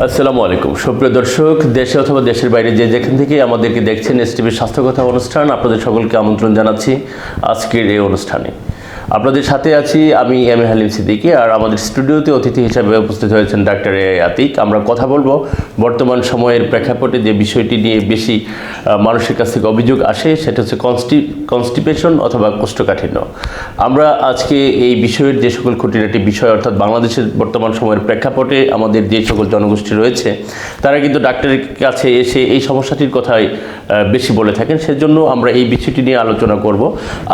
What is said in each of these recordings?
আসসালামু আলাইকুম সুপ্রিয় দর্শক, দেশে অথবা দেশের বাইরে যে যেখান থেকে আমাদেরকে দেখছেন এসটিভির স্বাস্থ্য কথা অনুষ্ঠান, আপনাদের সকলকে আমন্ত্রণ জানাচ্ছি আজকের এই অনুষ্ঠানে। আপনাদের সাথে আছি আমি এম এ হালিম সিদ্দিকী, আর আমাদের স্টুডিওতে অতিথি হিসাবে উপস্থিত হয়েছেন ডাক্তার এ আতিক। আমরা কথা বলবো বর্তমান সময়ের প্রেক্ষাপটে যে বিষয়টি নিয়ে বেশি মানুষের কাছ থেকে অভিযোগ আসে, সেটা হচ্ছে কনস্টিপেশন অথবা কোষ্ঠকাঠিন্য। আমরা আজকে এই বিষয়ের যে সকল খুঁটিনাটি বিষয়, অর্থাৎ বাংলাদেশের বর্তমান সময়ের প্রেক্ষাপটে আমাদের যে সকল জনগোষ্ঠী রয়েছে তারা কিন্তু ডাক্তারের কাছে এসে এই সমস্যাটির কথাই বেশি বলে থাকেন। সেজন্য আমরা এই বিষয়টি নিয়ে আলোচনা করব।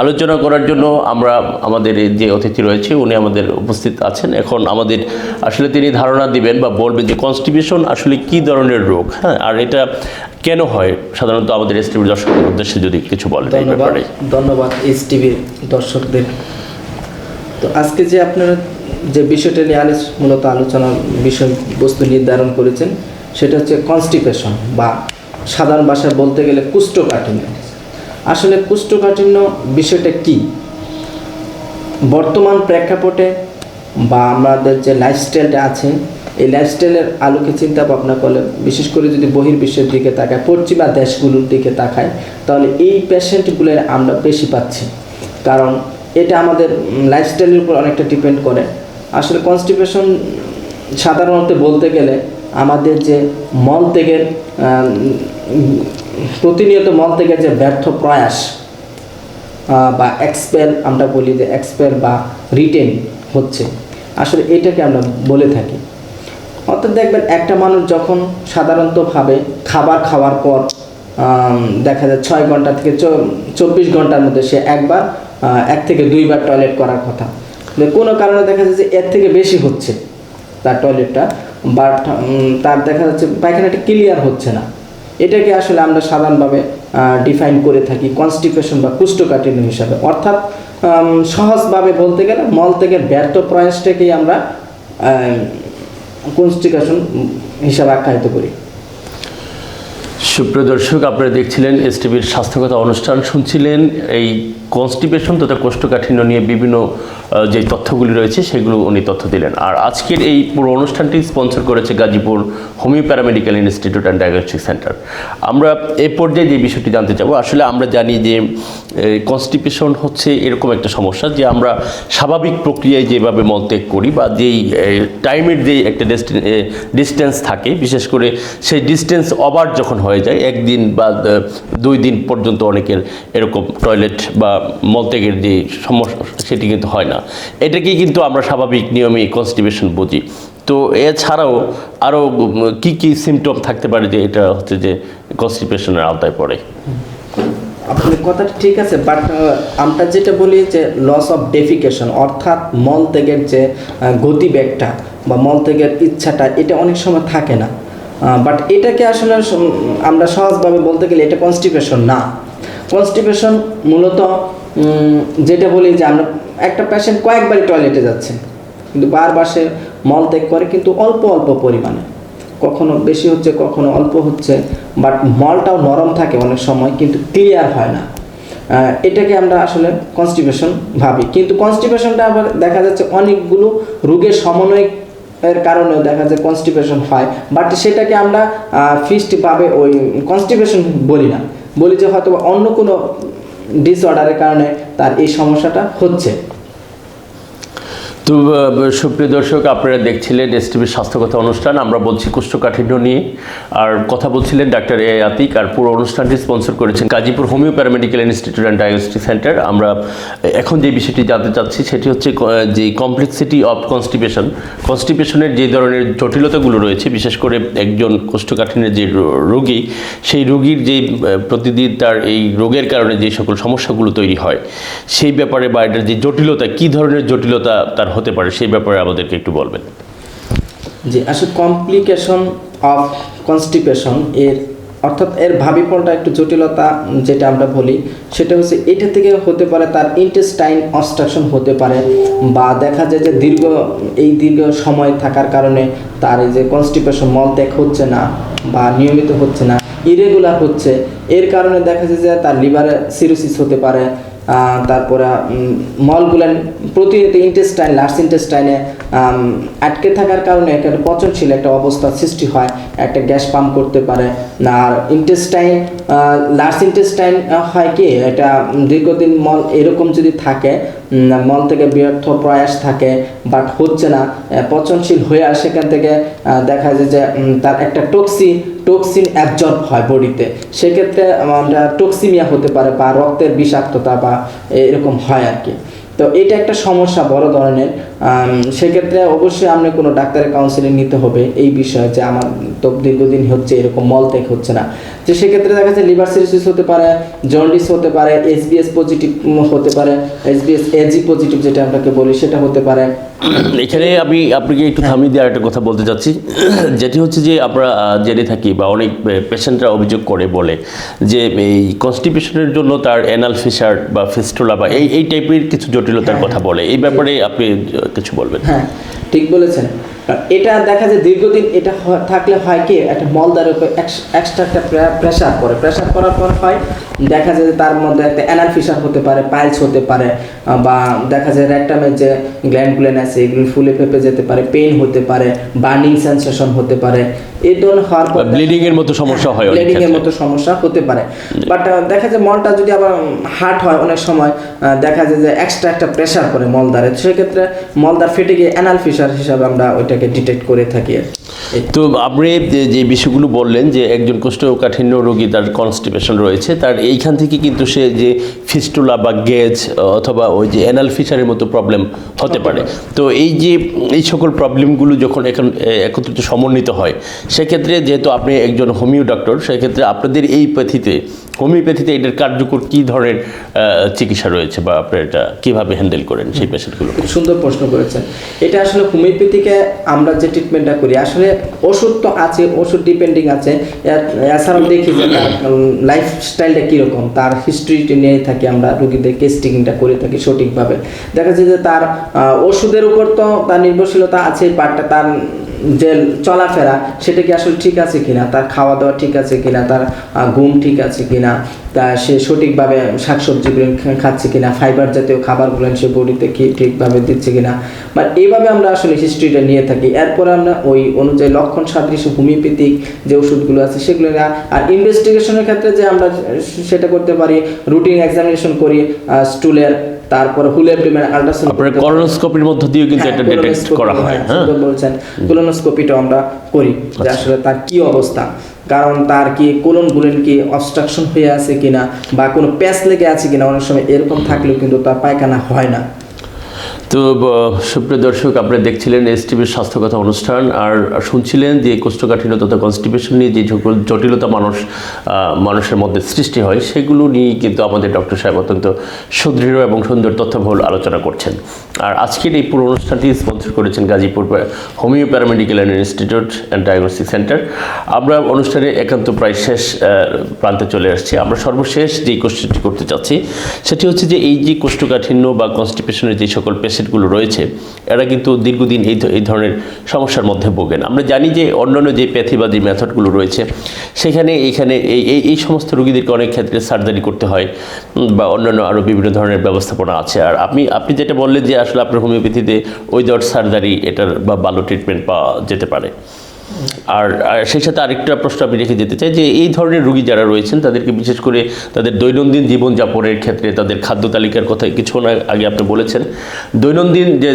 আলোচনা করার জন্য আমরা আমাদের যে অতিথি রয়েছে উনি আমাদের উপস্থিত আছেন। এখন আমাদের আসলে তিনি ধারণা দিবেন বা বলবেন যে কনস্টিপেশন আসলে কি ধরনের রোগ, হ্যাঁ, আর এটা কেন হয় সাধারণত আমাদের এসটিভির দর্শকদের উদ্দেশ্যে যদি কিছু বলেন এই ব্যাপারে। ধন্যবাদ এসটিভির দর্শকদের। তো আজকে যে আপনারা যে বিষয়টা নিয়ে মূলত আলোচনার বিষয়বস্তু নির্ধারণ করেছেন সেটা হচ্ছে কনস্টিপেশন, বা সাধারণ ভাষায় বলতে গেলে কোষ্ঠকাঠিন্য। আসলে কোষ্ঠকাঠিন্য বিষয়টা কি? বর্তমান প্রেক্ষাপটে বা আমাদের যে লাইফস্টাইলটা আছে, এই লাইফস্টাইলের আলোকে চিন্তা ভাবনা করলে, বিশেষ করে যদি বহির্বিশ্বের দিকে তাকায়, পশ্চিমা দেশগুলোর দিকে তাকায়, তাহলে এই পেশেন্টগুলো আমরা বেশি পাচ্ছি। কারণ এটা আমাদের লাইফস্টাইলের উপর অনেকটা ডিপেন্ড করে। আসলে কনস্টিপেশন সাধারণত বলতে গেলে আমাদের যে মল ত্যাগের প্রতিনিয়ত মল ত্যাগের যে ব্যর্থ প্রয়াস বা এক্সপেল, আমরা বলি যে এক্সপেল বা রিটেন হচ্ছে, আসলে এটাকে আমরা বলে থাকি। অর্থাৎ দেখবেন একটা মানুষ যখন সাধারণতভাবে খাবার খাওয়ার পর দেখা যায় 6 ঘন্টা থেকে 24 ঘন্টার মধ্যে সে এক থেকে দুইবার টয়লেট করার কথা, কোনো কারণে দেখা যাচ্ছে এর থেকে বেশি হচ্ছে তার টয়লেটটা, বাট তার দেখা যাচ্ছে পায়খানাটা ক্লিয়ার হচ্ছে না। এটাকে আসলে আমরা সাধারণভাবে ডিফাইন করে থাকি কনস্টিপেশন বা কোষ্ঠকাঠিন্য হিসাবে। অর্থাৎ সহজভাবে বলতে গেলে মল থেকে ব্যর্থ প্রয়াসটাকেই আমরা কনস্টিপেশন হিসাবে আখ্যায়িত করি। সুপ্রিয় দর্শক, আপনারা দেখছিলেন এসটিভির স্বাস্থ্যকতা অনুষ্ঠান, শুনছিলেন এই কনস্টিপেশন তথা কোষ্ঠকাঠিন্য নিয়ে বিভিন্ন যে তথ্যগুলি রয়েছে সেগুলো উনি তথ্য দিলেন। আর আজকের এই পুরো অনুষ্ঠানটি স্পন্সর করেছে Gazipur homeo paramedical institute and diagnostic centre. আমরা এই পর্যায়ে যে বিষয়টি জানতে চাবো, আসলে আমরা জানি যে কনস্টিপেশন হচ্ছে এরকম একটা সমস্যা যে আমরা স্বাভাবিক প্রক্রিয়ায় যেভাবে মলত্যাগ করি বা যেই টাইমের যে একটা ডিস্টেন্স থাকে, বিশেষ করে সেই ডিস্টেন্স ওভার যখন হয়ে যায়, 1 দিন বা 2 দিন পর্যন্ত অনেকের এরকম টয়লেট বা মলত্যাগের যে সমস্যা সেটি কিন্তু হয় না। এটাকেই কিন্তু আমরা স্বাভাবিক নিয়মে কনস্টিপেশন বুঝি। তো এছাড়াও আরও কি কি সিমটম থাকতে পারে যে এটা হচ্ছে যে কনস্টিপেশনের আওতায় পড়ে? আপনার কথাটা ঠিক আছে, বাট আমরা যেটা বলি যে লস অফ ডেফিকেশন, অর্থাৎ মল ত্যাগের যে গতিবেগটা বা মল ত্যাগের ইচ্ছাটা, এটা অনেক সময় থাকে না। বাট এটাকে আসলে আমরা সহজভাবে বলতে গেলে এটা কনস্টিপেশন না। কনস্টিপেশন মূলত যেটা বলি যে আমরা একটা পেশেন্ট কয়েকবারই টয়লেটে যাচ্ছে, কিন্তু বারবার সে মল ত্যাগ করে, কিন্তু অল্প অল্প পরিমাণে, কখনো বেশি হচ্ছে কখনো অল্প হচ্ছে, বাট মলটাও নরম থাকে অনেক সময়, কিন্তু ক্লিয়ার হয় না। এটাকে আমরা আসলে কনস্টিপেশন ভাবি। কিন্তু কনস্টিপেশনটা আবার দেখা যাচ্ছে অনেকগুলো রোগের সমন্বয়ের কারণেও দেখা যায় কনস্টিপেশন হয়, বাট সেটাকে আমরা ফিক্সডভাবে ওই কনস্টিপেশন বলি না, বলি যে হয়তো অন্য কোনো ডিসঅর্ডারের কারণে তার এই সমস্যাটা হচ্ছে। তো সুপ্রিয় দর্শক, আপনারা দেখছিলেন এসটিভির স্বাস্থ্যকথা অনুষ্ঠান। আমরা বলছি কোষ্ঠকাঠিন্য নিয়ে, আর কথা বলছিলেন ডাক্তার এ আতিক। আর পুরো অনুষ্ঠানটি স্পন্সর করেছেন Gazipur homeo paramedical institute and diagnostic centre. আমরা এখন যে বিষয়টি জানতে চাচ্ছি সেটি হচ্ছে যে কমপ্লেক্সিটি অফ কনস্টিপেশনের যে ধরনের জটিলতাগুলো রয়েছে, বিশেষ করে একজন কোষ্ঠকাঠিন্যের যে রোগী, সেই রোগীর যে প্রতিদিন তার এই রোগের কারণে যে সকল সমস্যাগুলো তৈরি হয় সেই ব্যাপারে, বা এটার যে জটিলতা, কী ধরনের জটিলতা তার হতে পারে সেই ব্যাপারে আমাদেরকে একটু বলবেন। জি, আসলে কমপ্লিকেশন অফ কনস্টিপেশন অর্থাৎ এর ভাবিপলটা একটু জটিলতা যেটা আমরা বলি সেটা হচ্ছে এটা থেকে হতে পারে তার ইন্টেস্টাইন অবস্ট্রাকশন হতে পারে, বা দেখা যায় যে দীর্ঘ সময় থাকার কারণে তার এই যে কনস্টিপেশন মলত্যাগ হচ্ছে না বা নিয়মিত হচ্ছে না, ইরেগুলার হচ্ছে, এর কারণে দেখা যায় যে তার লিভারে সিরোসিস হতে পারে, তারপরে মলগুলান প্রতিনিয়ত ইন্টেস্টাইন লার্জ ইন্টেস্টাইনে আটকে থাকার কারণে একটা পচনশীল একটা অবস্থার সৃষ্টি হয়, একটা গ্যাস পাম্প করতে পারে। আর ইন্টেস্টাইন লার্জ ইন্টেস্টাইন হয় কি, এটা দীর্ঘদিন মল এরকম যদি থাকে, মল থেকে ব্যর্থ প্রয়াস থাকে বাট হচ্ছে না, পচনশীল হয়ে আসে, সেখান থেকে দেখা যায় যে তার একটা টক্সিন অ্যাবজর্ব হয় বডিতে, সেক্ষেত্রে আমরা টক্সিমিয়া হতে পারে বা রক্তের বিষাক্ততা বা এরকম হয় আর কি। তো এটা একটা সমস্যা বড় ধরনের। সেক্ষেত্রে অবশ্যই আমরা কোনো ডাক্তারের কাউন্সিলিং নিতে হবে এই বিষয়ে, যে আমার তো দীর্ঘদিন হচ্ছে এরকম মল ত্যাগ হচ্ছে না। যে সেক্ষেত্রে দেখা যাচ্ছে লিভার সিরোসিস হতে পারে, জন্ডিস হতে পারে, এসবিএস পজিটিভ হতে পারে, এসবিএস এজি পজিটিভ যেটা আমরাকে বলি সেটা হতে পারে। এখানে আমি আপনাকে একটু থামিয়ে দিয়ে একটা কথা বলতে চাচ্ছি, যেটি হচ্ছে যে আমরা জেনে থাকি বা অনেক পেশেন্টরা অভিযোগ করে বলে যে এই কনস্টিপেশনের জন্য তার অ্যানাল ফিশার বা ফিস্টুলা বা এই টাইপের কিছু জটিলতার কথা বলে, এই ব্যাপারে আপনি কিছু বলবেন? হ্যাঁ, ঠিক বলেছেন। এটা দেখা যায় দীর্ঘদিন এটা থাকলে হয় কি, একটা মলদারের উপর এক্সট্রা একটা প্রেশার করার পর হয় দেখা যায় যে তার মধ্যে একটা অ্যানাল ফিশার হতে পারে, পাইলস হতে পারে, বা দেখা যায় রেকটামের যে গ্ল্যান্ডগুলো আছে এগুলো ফুলে ফেপে যেতে পারে, পেইন হতে পারে, বার্নিং সেন্সেশন হতে পারে। এই ধরনের হওয়ার পর ব্লিডিং এর মতো সমস্যা হয়, ব্লিডিং এর মতো সমস্যা হতে পারে। বাট দেখা যায় মলটা যদি আবার হার্ড হয়, অনেক সময় দেখা যায় যে এক্সট্রা একটা প্রেশার করে মলদারে, সেক্ষেত্রে মলদার ফেটে গিয়ে অ্যানাল ফিশার হিসাবে আমরা ওইটাকে ডিটেক্ট করে থাকি। তো আপনি যে বিষয়গুলো বললেন যে একজন কোষ্ঠকাঠিন্য রোগী তার কনস্টিপেশন রয়েছে, তার এইখান থেকে কিন্তু সে যে ফিস্টুলা বা গেজ অথবা ওই যে অ্যানাল ফিশারের মতো প্রবলেম হতে পারে। তো এই সকল প্রবলেমগুলো যখন এখন একত্রিত সমন্বিত হয়, সেক্ষেত্রে যেহেতু আপনি একজন হোমিও ডক্টর, সেক্ষেত্রে আপনাদের এই হোমিওপ্যাথিতে এটার কার্যকর কী ধরনের চিকিৎসা রয়েছে বা আপনি এটা কীভাবে হ্যান্ডেল করেন সেই পেশেন্টগুলো? খুব সুন্দর প্রশ্ন করেছেন। এটা আসলে হোমিওপ্যাথিকে আমরা যে ট্রিটমেন্টটা করি, আসলে ওষুধ তো আছে, ওষুধ ডিপেন্ডিং আছে, এছাড়াও দেখি যে তার লাইফস্টাইলটা কীরকম, তার হিস্ট্রিটি নিয়ে থাকি আমরা, রোগীদের কেস্টিংটা করে থাকি সঠিকভাবে। দেখা যায় যে তার ওষুধের উপর তো তার নির্ভরশীলতা আছে, পার্টটা তার যে চলাফেরা সেটা কি আসলে ঠিক আছে কিনা, তার খাওয়া দাওয়া ঠিক আছে কিনা, তার ঘুম ঠিক আছে কিনা, তা সে সঠিকভাবে শাকসবজিগুলো খাচ্ছে কিনা, ফাইবার জাতীয় খাবারগুলো সে বডিতে কি ঠিকভাবে দিচ্ছে কিনা, বাট এইভাবে আমরা আসলে হিস্ট্রিটা নিয়ে থাকি। এরপরে আমরা ওই অনুযায়ী লক্ষণ সাদৃশ্য হোমিওপ্যাথিক যে ওষুধগুলো আছে সেগুলো, আর ইনভেস্টিগেশনের ক্ষেত্রে যে আমরা সেটা করতে পারি, রুটিন এক্সামিনেশন করি স্টুলের, তারপরে হুল অ্যাবডোমেন আল্ট্রাসাউন্ড, কলোনোস্কোপির মধ্য দিয়েও কিন্তু এটা ডিটেক্ট করা হয়। হ্যাঁ, বলছেন কলোনোস্কোপিটা আমরা করি যে আসলে তার কি অবস্থা, কারণ তার কি কোলনগুলেন কি অবস্ট্রাকশন হয়ে আছে কিনা বা কোনো প্যাচ লেগে আছে কিনা, অনেক সময় এরকম থাকলেও কিন্তু তার পায়খানা হয় না। তো সুপ্রিয় দর্শক, আপনারা দেখছিলেন এসটিভির স্বাস্থ্য কথা অনুষ্ঠান, আর শুনছিলেন যে কোষ্ঠকাঠিন্য তথা কনস্টিপেশন নিয়ে যে সকল জটিলতা মানুষের মধ্যে সৃষ্টি হয়, সেগুলো নিয়ে কিন্তু আমাদের ডক্টর সাহেব অত্যন্ত সুদৃঢ় এবং সুন্দর তথ্যবহুল আলোচনা করছেন। আর আজকের এই পুরো অনুষ্ঠানটি স্পন্সর করেছেন Gazipur homeo paramedical institute and diagnostic centre. আমরা অনুষ্ঠানে একান্ত প্রায় শেষ প্রান্তে চলে আসছি। আমরা সর্বশেষ যেই কোশ্চেনটি করতে চাচ্ছি সেটি হচ্ছে যে এই যে কোষ্ঠকাঠিন্য বা কনস্টিপেশনের যে সকল পেশেন্টগুলো রয়েছে, এরা কিন্তু দীর্ঘদিন এই ধরনের সমস্যার মধ্যে ভোগেন। আমরা জানি যে অন্যান্য যে প্যাথি বা যে মেথডগুলো রয়েছে সেখানে এই সমস্ত রোগীদেরকে অনেক ক্ষেত্রে সার্জারি করতে হয় বা অন্যান্য আরও বিভিন্ন ধরনের ব্যবস্থাপনা আছে। আর আপনি যেটা বললেন যে আসলে আপনার হোমিওপ্যাথিতে উইদাউট সার্জারি এটার বা ভালো ট্রিটমেন্ট পাওয়া যেতে পারে। আর সেই সাথে আরেকটা প্রশ্ন আমি রেখে যেতে চাই যে এই ধরনের রোগী যারা রয়েছেন তাদেরকে বিশেষ করে তাদের দৈনন্দিন জীবনযাপনের ক্ষেত্রে তাদের খাদ্য তালিকার কথা কিছুক্ষণ আগে আপনি বলেছেন, দৈনন্দিন যে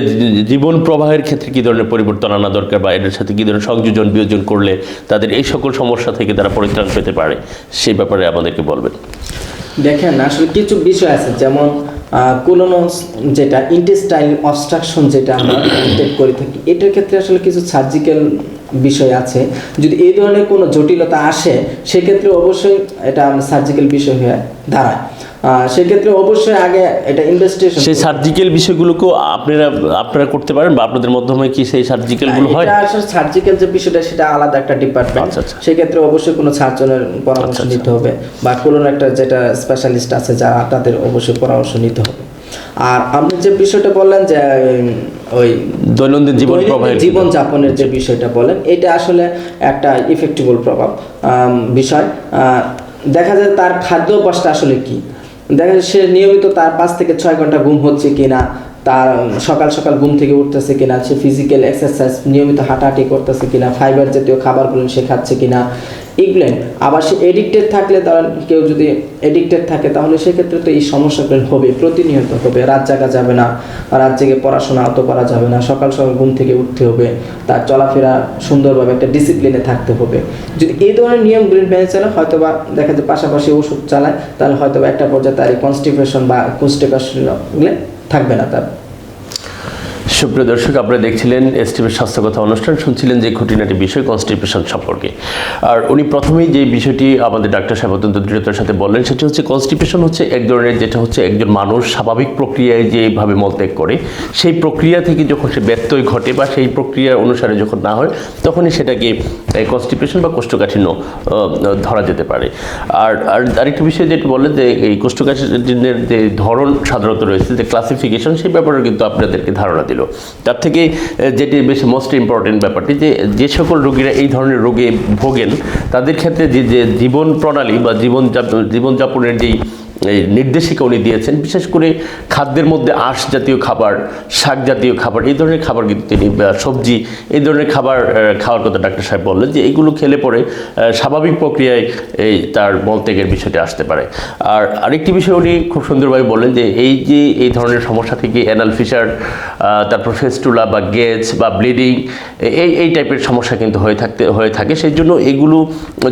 জীবন প্রবাহের ক্ষেত্রে কী ধরনের পরিবর্তন আনা দরকার বা এদের সাথে কী ধরনের সংযোজন বিয়োজন করলে তাদের এই সকল সমস্যা থেকে তারা পরিত্রাণ পেতে পারে, সেই ব্যাপারে আমাদেরকে বলবেন। দেখেন, আসলে কিছু বিষয় আছে, যেমন কোলোনোস যেটা ইন্টেস্টাইন অবস্ট্রাকশন যেটা আমরা ডিটেক্ট করে থাকি, এটার ক্ষেত্রে আসলে কিছু সার্জিক্যাল বিষয় আছে। যদি এই ধরনের কোনো জটিলতা আসে সেক্ষেত্রে অবশ্যই এটা সার্জিক্যাল বিষয় হয়ে দাঁড়ায়। সেক্ষেত্রে অবশ্যই আগে এটা ইনভেস্টিগেশন, সেই সার্জিক্যাল বিষয়গুলোকেও আপনারা করতে পারেন বা আপনাদের মাধ্যমে কি সেই সার্জিক্যালগুলো হয়? এটা আসলে সার্জিক্যাল যে বিষয়টা সেটা আলাদা একটা ডিপার্টমেন্ট। সেক্ষেত্রে অবশ্যই কোনো সার্জনের পরামর্শ নিতে হবে বা কোনো একটা যেটা স্পেশালিস্ট আছে যারা, তাদের অবশ্যই পরামর্শ নিতে হবে। আর আপনি যে বিষয়টা বললেন যে ওই দৈনন্দিন জীবনযাপনের যে বিষয়টা বলেন, এটা আসলে একটা ইফেক্টিবল প্রভাব বিষয়। দেখা যায় তার খাদ্যাভ্যাসটা আসলে কি, দেখা যায় সে নিয়মিত তার 5 থেকে 6 ঘন্টা ঘুম হচ্ছে কিনা, তার সকাল সকাল ঘুম থেকে উঠতেছে কিনা, সে ফিজিক্যাল এক্সারসাইজ নিয়মিত হাঁটাহাঁটি করতেছে কিনা, ফাইবার জাতীয় খাবারগুলো সে খাচ্ছে কিনা, এগুলো। আবার সে এডিক্টেড থাকলে, ধরেন কেউ যদি এডিক্টেড থাকে তাহলে সেক্ষেত্রে তো এই সমস্যাগুলো হবে, প্রতিনিয়ত হবে। রাত জাগা যাবে না, রাত জেগে পড়াশোনা অত করা যাবে না, সকাল সকাল ঘুম থেকে উঠতে হবে, তার চলাফেরা সুন্দরভাবে একটা ডিসিপ্লিনে থাকতে হবে। যদি এই ধরনের নিয়মগুলি মেনে চলে, হয়তো বা দেখা যায় পাশাপাশি ওষুধ চালায়, তাহলে হয়তো বা একটা পর্যায়ে তার এই কনস্টিপেশন বা কোস্টিপেশন থাকবে না তার। সুপ্রিয় দর্শক, আপনারা দেখছিলেন এসটিভির স্বাস্থ্য কথা অনুষ্ঠান, শুনছিলেন যে খুঁটিনাটি বিষয় কনস্টিপেশন সম্পর্কে। আর উনি প্রথমেই যে বিষয়টি আমাদের ডাক্তার সাহেব অত্যন্ত দৃঢ়তার সাথে বললেন, সেটি হচ্ছে কনস্টিপেশন হচ্ছে এক ধরনের, যেটা হচ্ছে একজন মানুষ স্বাভাবিক প্রক্রিয়ায় যেভাবে মলত্যাগ করে, সেই প্রক্রিয়া থেকে যখন সে ব্যত্যয় ঘটে বা সেই প্রক্রিয়া অনুসারে যখন না হয়, তখনই সেটাকে কনস্টিপেশন বা কোষ্ঠকাঠিন্য ধরা যেতে পারে। আর আরেকটা বিষয় যেটা বললেন যে এই কোষ্ঠকাঠিন্যের যে ধরন সাধারণত রয়েছে, যে ক্লাসিফিকেশন, সেই ব্যাপারে কিন্তু আপনাদেরকে ধারণা দিল। তার থেকে যেটি বেশি মোস্ট ইম্পর্টেন্ট ব্যাপারটি, যে সকল রোগীরা এই ধরনের রোগে ভোগেন, তাদের ক্ষেত্রে যে জীবন প্রণালী বা জীবনযাপনের যেই নির্দেশিকা উনি দিয়েছেন, বিশেষ করে খাদ্যের মধ্যে আঁশ জাতীয় খাবার, শাক জাতীয় খাবার, এই ধরনের খাবার কিন্তু তিনি, সবজি, এই ধরনের খাবার খাওয়ার কথা ডাক্তার সাহেব বললেন, যে এইগুলো খেলে পরে স্বাভাবিক প্রক্রিয়ায় তার মলত্যাগের বিষয়টি আসতে পারে। আর আরেকটি বিষয় উনি খুব সুন্দরভাবে বললেন যে এই ধরনের সমস্যা থেকে অ্যানাল ফিশার, তারপর ফেস্টুলা বা গ্যাজ বা ব্লিডিং, এই টাইপের সমস্যা কিন্তু হয়ে থাকে। সেই জন্য এগুলো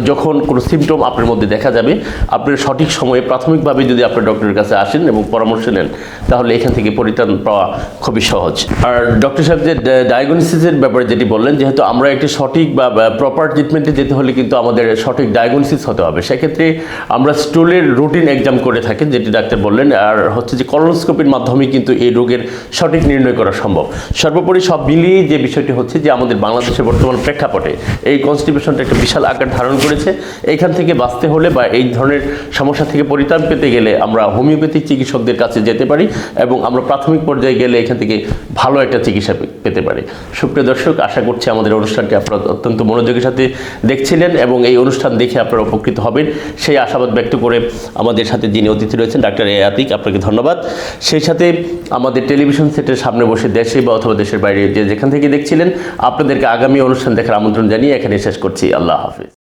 যখন কোনো সিমটম আপনার মধ্যে দেখা যাবে, আপনার সঠিক সময়ে প্রাথমিকভাবে যদি আপনার ডক্টরের কাছে আসেন এবং পরামর্শ নেন, তাহলে এখান থেকে পরিত্রাণ পাওয়া খুবই সহজ। আর ডক্টর সাহেব যে ডায়াগনোসিসের ব্যাপারে যেটি বললেন, যেহেতু আমরা একটি সঠিক বা প্রপার ট্রিটমেন্টে যেতে হলে কিন্তু আমাদের সঠিক ডায়াগনোসিস হতে হবে। সেক্ষেত্রে আমরা স্টুলের রুটিন এক্সাম করে থাকেন, যেটি ডাক্তার বললেন, আর হচ্ছে যে কলোনোস্কোপির মাধ্যমে কিন্তু এই রোগের সঠিক নির্ণয় করা সম্ভব। সর্বোপরি সব মিলিয়ে যে বিষয়টি হচ্ছে যে আমাদের বাংলাদেশের বর্তমান প্রেক্ষাপটে এই কনস্টিপেশনটা একটা বিশাল আকার ধারণ করেছে। এইখান থেকে বাঁচতে হলে বা এই ধরনের সমস্যা থেকে পরিত্রাণ পেতে গেলে আমরা হোমিওপ্যাথিক চিকিৎসকদের কাছে যেতে পারি এবং আমরা প্রাথমিক পর্যায়ে গেলে এখান থেকে ভালো একটা চিকিৎসা পেতে পারি। সুপ্রিয় দর্শক, আশা করছি আমাদের অনুষ্ঠানটি আপনারা অত্যন্ত মনোযোগের সাথে দেখছিলেন এবং এই অনুষ্ঠান দেখে আপনারা উপকৃত হবেন, সেই আশাবাদ ব্যক্ত করে আমাদের সাথে যিনি অতিথি রয়েছেন ডাক্তার এ আতিক, আপনাকে ধন্যবাদ। সেই সাথে আমাদের টেলিভিশন সেটের সামনে বসে দেশে বা অথবা দেশের বাইরে যেখান থেকে দেখছিলেন, আপনাদেরকে আগামী অনুষ্ঠান দেখার আমন্ত্রণ জানিয়ে এখানে শেষ করছি। আল্লাহ হাফিজ।